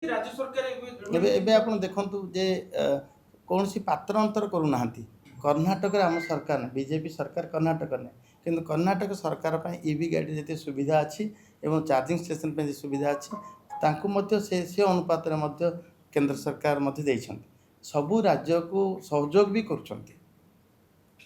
राज्य सरकार एबे आपण देखंतु जे कौन सी पात्र अंतर करूना कर्णाटक आम सरकार बीजेपी सरकार कर्णाटक ने किंतु कर्णाटक सरकार ईवी गाड़ी जिते सुविधा अच्छी एवं चार्जिंग स्टेशन पे सुविधा अच्छी तांकु मध्य से अनुपात में केंद्र सरकार मध्य देइछन्ति सबु राज्य को सहयोग भी करछन्ति।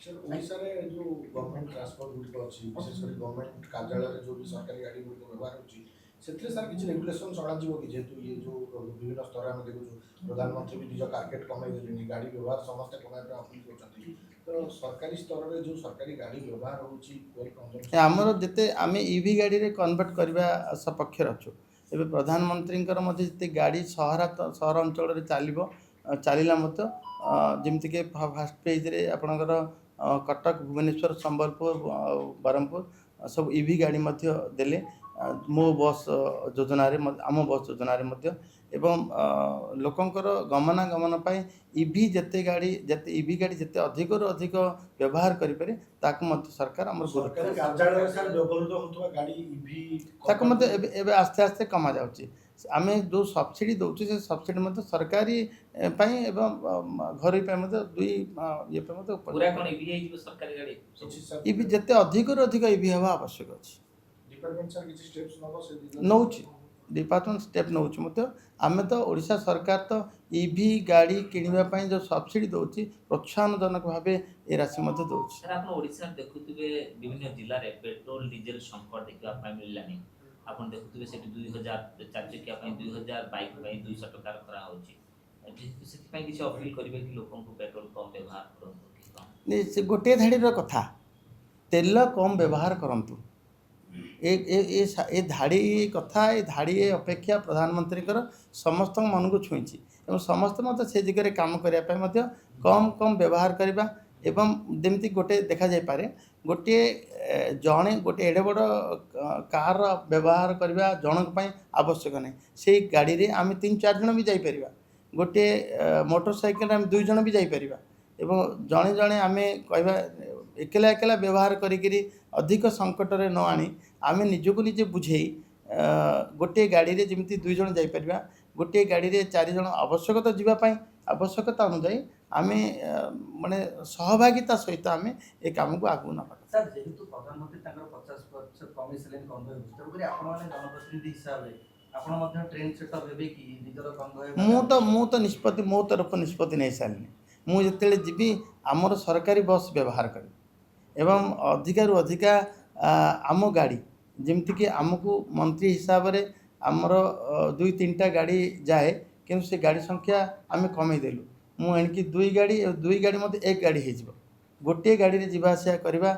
ओडिशा रे जो गवर्नमेंट ट्रांसपोर्ट गुड अछि विशेष कर गवर्नमेंट कार्यालय जो भी सरकारी गाड़ी गुड व्यवहार होछि सेतरे सर किछ रेगुलेशन चला जीवो कि जेतु ये जो विभिन्न स्तर में देखु प्रधानमंत्री भी निज कार्केट कमाई देलेनी गाड़ी व्यवहार समस्त कमाई पे अपील करछन्ति तो सरकारी स्तर रे जो सरकारी गाड़ी व्यवहार होछि वेल कंजम्पशन हमर जते आमे ईवी गाड़ी रे कन्वर्ट करबा सपक्ष रछु एबे प्रधानमंत्री मध्य जते गाड़ी शहर अंचल रे चलिबो चलिला मत जेमति के फर्स्ट पेज रे आपनकर कटक भुवनेश्वर संबलपुर बरहमपुर सब ईवी गाड़ी मध्य देले मो बस योजना रे आम बस योजना रे मध्य एवं लोकंकर गमनागमन पाई ईवी जते गाड़ी जते ईवी गाड़ी जते अधिक रो अधिक व्यवहार करि पारे ताकु मध्य सरकार हमर सरकारी कार्यालय सर व्यवहृत होतवा गाड़ी ईवी ताकु मध्य एबे आस्ते आस्ते कमा जाउची आमे जो सब्सिडी दउची से सब्सिडी मध्य सरकारी पाई एवं घरे पाई मध्य दुई ये पे मध्य पूरा कोन ईवी है सरकारी गाड़ी ईवी जते अधिक रो अधिक ईवी हवा आवश्यक अछि डिपार्टमेंट सर किछ स्टेप्स नबो से नउची डिपार्टमेंट स्टेप नउची मत आमे तो ओडिशा सरकार तो ईवी गाड़ी किनिबा पई जो सब्सिडी दउची प्रोत्साहन जनक भाबे ए राशि मत दउची। सर आपण ओडिशा देखुतबे विभिन्न जिल्ला रे पेट्रोल डीजल संकट देखिबा पई मिललानी आपण देखुतबे सेठी 2000 चार चकिया पई 2000 बाइक पई 200 टका करा होची सेठी पई किछ अपील करिवे कि लोकन को पेट्रोल कम व्यवहार करंतु नि से गोटे धाड़ी रो कथा तेल कम व्यवहार करंतु ए धाड़ी कथा ए धाड़ी अपेक्षा प्रधानमंत्री समस्त मन को छुईची एवं समस्त मत से दिगरे काम करने मध्य कम कम व्यवहार करवा एवं जमती गोटे देखा जाय पारे गोटे जड़े गोटे एडे बड़ कार व्यवहार करवा जनक पई आवश्यक नहीं से गाड़ी रे आम 3-4 जन भी जापर गोटे मोटरसाइकेल आम 2 जन भी जापर एवं जड़े जड़े आम कह एकला एकला व्यवहार करी अधिक संकट रे न आनी आम निजको निजे बुझे गोटे गाड़ी रे जमती 2 जन जापर गोटे गाड़ी रे 4 जन आवश्यकता जीवाई आवश्यकता अनुजाई आम माने सहभागिता सहित आम ए काम को आगु ना सर जेहेतु प्रधानमंत्री 50% कमी सेलेन कन्वे तेणुक आपण मैंने जनप्रतिनिधि हिसाब से आपण मध्य ट्रेन सेटअप हेबे कि निजर कन्वे मु तो निष्पत्ति मो तरफ निष्पत्ति नहीं सारे मु जिते जीवी आमर सरकारी बस व्यवहार करी एवं अधिकारु अधिका आम गाड़ी जमती आमको मंत्री हिसाब से आमर 2-3टा गाड़ी जाए कि से गाड़ी संख्या आम कमे देलु मुझे 2 गाड़ी मत 1 गाड़ी हो गोटे गाड़ी रे जीवा आसिया करवा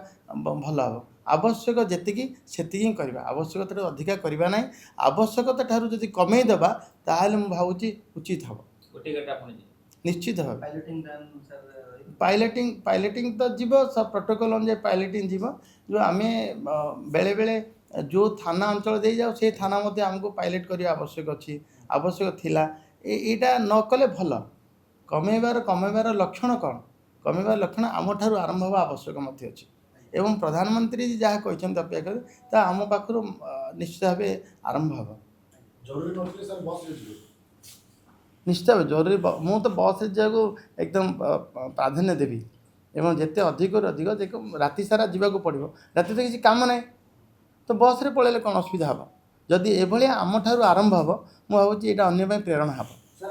भल हम आवश्यक जी से करवा आवश्यकता अधिका करवा ना आवश्यकता ठारू जदि कमे देबा ताहले मु भावुची उचित हम गोटे गाड़ी आपण निश्चित हम पायलटिंग बैन सर पायलटिंग तो जीव सब प्रोटोकॉल अनुसार पायलटिंग जीव जो आम बेले बेले जो थाना अंचल दे जाओ से थाना मध्य आमको पायलट करने आवश्यक अच्छी आवश्यक थिला एटा न कले भल कमेबार लक्षण कौन कमेबार लक्षण आम ठारू आरंभ हवा आवश्यक मध्य अच्छी एवं प्रधानमंत्री जहाँ कहते अपेक्षा कर आम पाखु निश्चित भाव आरंभ हम जरूरी नथिले सर बस रे निश्चित भाव जरूरी मु तो बस जाको एकदम प्राधान्य देवी एवं जिते अधिक अधिक राति सारा जावाक पड़ो राति तो किसी काम ना तो बस रे पड़े कौन असुविधा हम जदि एभलिया आम ठारू आरंभ हम मुझे भावी यहाँ अन्य प्रेरणा हम।